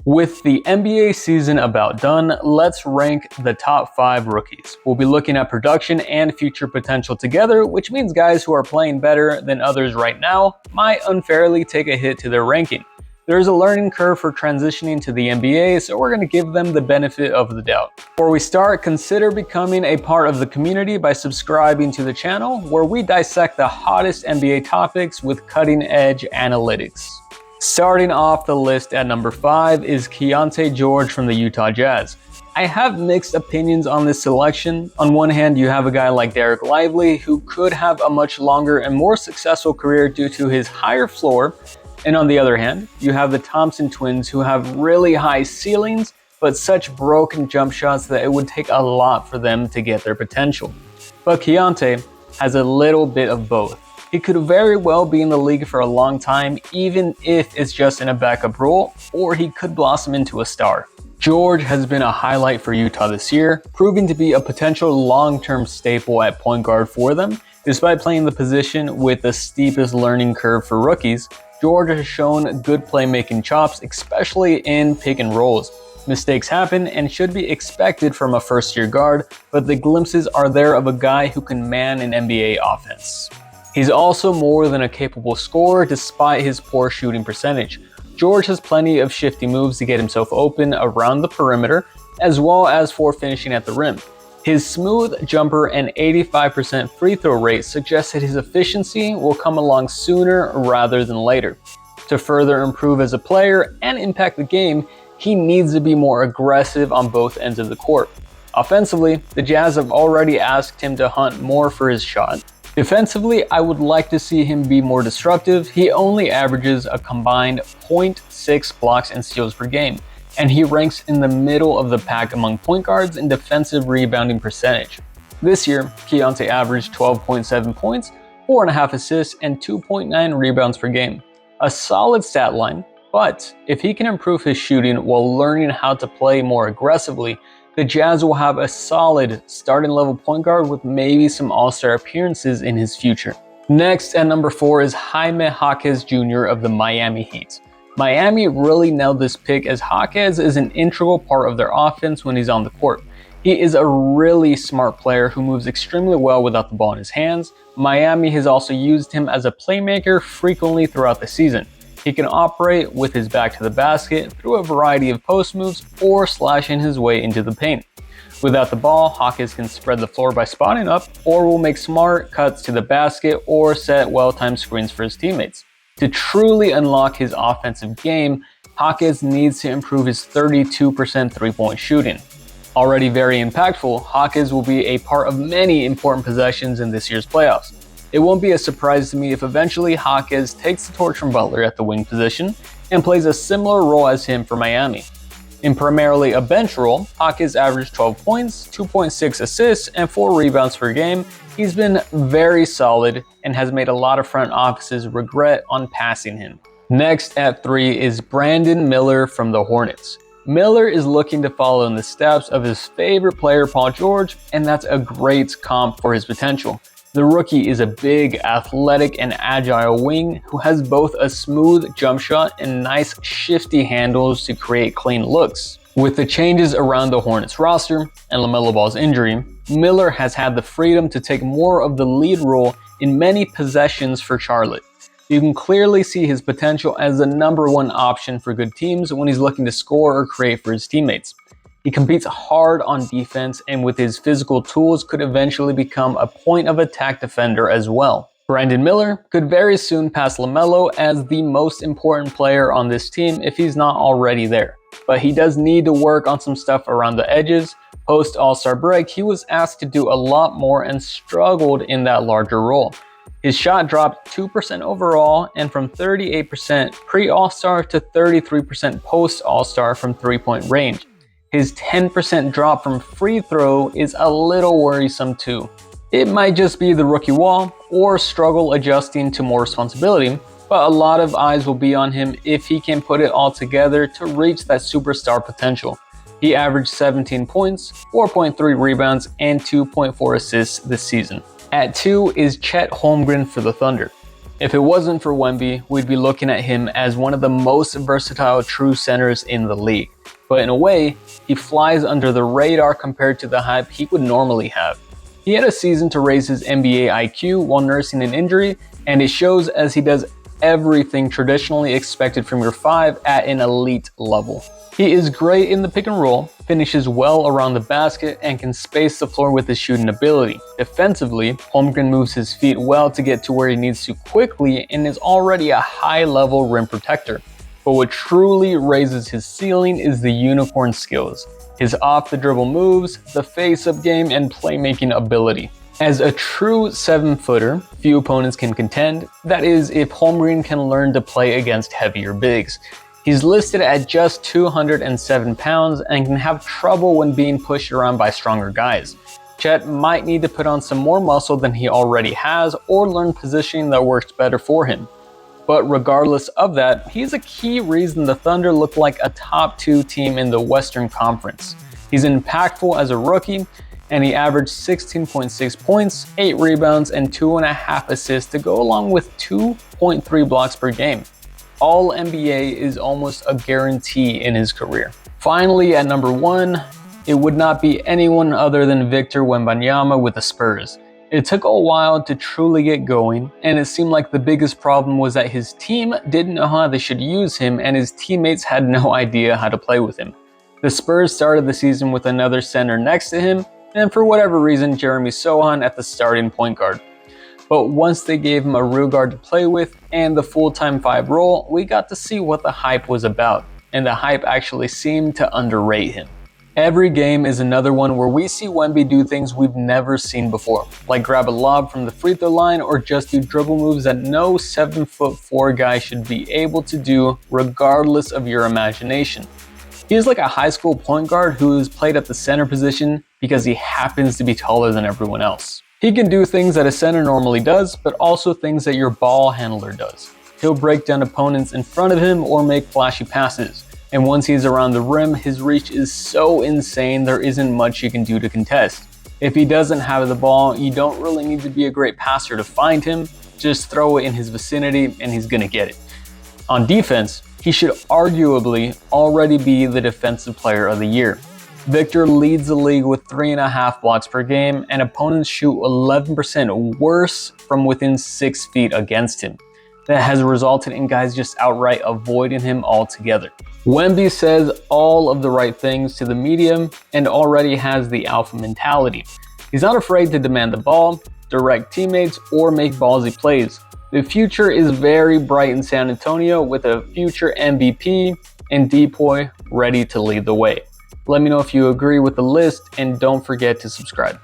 With the NBA season about done, let's rank the top 5 rookies. We'll be looking at production and future potential together, which means guys who are playing better than others right now might unfairly take a hit to their ranking. There's a learning curve for transitioning to the NBA, so we're going to give them the benefit of the doubt. Before we start, consider becoming a part of the community by subscribing to the channel, where we dissect the hottest NBA topics with cutting-edge analytics. Starting off the list at number 5 is Keyonte George from the Utah Jazz. I have mixed opinions on this selection. On one hand, you have a guy like Dereck Lively, who could have a much longer and more successful career due to his higher floor. And on the other hand, you have the Thompson twins, who have really high ceilings, but such broken jump shots that it would take a lot for them to get their potential. But Keyonte has a little bit of both. He could very well be in the league for a long time, even if it's just in a backup role, or he could blossom into a star. George has been a highlight for Utah this year, proving to be a potential long-term staple at point guard for them. Despite playing the position with the steepest learning curve for rookies, George has shown good playmaking chops, especially in pick and rolls. Mistakes happen and should be expected from a first-year guard, but the glimpses are there of a guy who can man an NBA offense. He's also more than a capable scorer despite his poor shooting percentage. George has plenty of shifty moves to get himself open around the perimeter, as well as for finishing at the rim. His smooth jumper and 85% free throw rate suggests that his efficiency will come along sooner rather than later. To further improve as a player and impact the game, he needs to be more aggressive on both ends of the court. Offensively, the Jazz have already asked him to hunt more for his shot. Defensively, I would like to see him be more disruptive. He only averages a combined 0.6 blocks and steals per game, and he ranks in the middle of the pack among point guards in defensive rebounding percentage. This year, Keyonte averaged 12.7 points, 4.5 assists, and 2.9 rebounds per game. A solid stat line, but if he can improve his shooting while learning how to play more aggressively, the Jazz will have a solid starting level point guard with maybe some all-star appearances in his future. Next at number 4 is Jaime Jaquez Jr. of the Miami Heat. Miami really nailed this pick as Jaquez is an integral part of their offense when he's on the court. He is a really smart player who moves extremely well without the ball in his hands. Miami has also used him as a playmaker frequently throughout the season. He can operate with his back to the basket through a variety of post moves or slashing his way into the paint. Without the ball, Jaquez can spread the floor by spotting up or will make smart cuts to the basket or set well-timed screens for his teammates. To truly unlock his offensive game, Jaquez needs to improve his 32% three-point shooting. Already very impactful, Jaquez will be a part of many important possessions in this year's playoffs. It won't be a surprise to me if eventually Jaquez takes the torch from Butler at the wing position and plays a similar role as him for Miami. In primarily a bench role, Jaquez averaged 12 points, 2.6 assists, and 4 rebounds per game. He's been very solid and has made a lot of front offices regret on passing him. Next at 3 is Brandon Miller from the Hornets. Miller is looking to follow in the steps of his favorite player Paul George, and that's a great comp for his potential. The rookie is a big, athletic, and agile wing who has both a smooth jump shot and nice shifty handles to create clean looks. With the changes around the Hornets roster and LaMelo Ball's injury, Miller has had the freedom to take more of the lead role in many possessions for Charlotte. You can clearly see his potential as the number 1 option for good teams when he's looking to score or create for his teammates. He competes hard on defense and with his physical tools could eventually become a point of attack defender as well. Brandon Miller could very soon pass LaMelo as the most important player on this team if he's not already there. But he does need to work on some stuff around the edges. Post All-Star break, he was asked to do a lot more and struggled in that larger role. His shot dropped 2% overall and from 38% pre-All-Star to 33% post-All-Star from three-point range. His 10% drop from free throw is a little worrisome too. It might just be the rookie wall or struggle adjusting to more responsibility, but a lot of eyes will be on him if he can put it all together to reach that superstar potential. He averaged 17 points, 4.3 rebounds, and 2.4 assists this season. At 2 is Chet Holmgren for the Thunder. If it wasn't for Wemby, we'd be looking at him as one of the most versatile true centers in the league. But in a way, he flies under the radar compared to the hype he would normally have. He had a season to raise his NBA IQ while nursing an injury, and it shows as he does everything traditionally expected from your 5 at an elite level. He is great in the pick and roll, finishes well around the basket, and can space the floor with his shooting ability. Defensively, Holmgren moves his feet well to get to where he needs to quickly and is already a high-level rim protector. But what truly raises his ceiling is the unicorn skills, his off-the-dribble moves, the face-up game, and playmaking ability. As a true 7-footer, few opponents can contend, that is, if Holmgren can learn to play against heavier bigs. He's listed at just 207 pounds and can have trouble when being pushed around by stronger guys. Chet might need to put on some more muscle than he already has or learn positioning that works better for him. But regardless of that, he's a key reason the Thunder look like a top 2 team in the Western Conference. He's impactful as a rookie, and he averaged 16.6 points, 8 rebounds, and 2.5 assists to go along with 2.3 blocks per game. All NBA is almost a guarantee in his career. Finally, at number 1, it would not be anyone other than Victor Wembanyama with the Spurs. It took a while to truly get going, and it seemed like the biggest problem was that his team didn't know how they should use him and his teammates had no idea how to play with him. The Spurs started the season with another center next to him, and for whatever reason, Jeremy Sohan at the starting point guard. But once they gave him a real guard to play with and the full-time 5 role, we got to see what the hype was about, and the hype actually seemed to underrate him. Every game is another one where we see Wemby do things we've never seen before, like grab a lob from the free throw line or just do dribble moves that no 7'4" guy should be able to do regardless of your imagination. He is like a high school point guard who is played at the center position because he happens to be taller than everyone else. He can do things that a center normally does, but also things that your ball handler does. He'll break down opponents in front of him or make flashy passes. And once he's around the rim, his reach is so insane there isn't much you can do to contest. If he doesn't have the ball, you don't really need to be a great passer to find him. Just throw it in his vicinity and he's gonna get it. On defense, he should arguably already be the Defensive Player of the Year. Victor leads the league with 3.5 blocks per game, and opponents shoot 11% worse from within 6 feet against him. That has resulted in guys just outright avoiding him altogether. Wemby says all of the right things to the media and already has the alpha mentality. He's not afraid to demand the ball, direct teammates, or make ballsy plays. The future is very bright in San Antonio with a future MVP and Depoy ready to lead the way. Let me know if you agree with the list and don't forget to subscribe.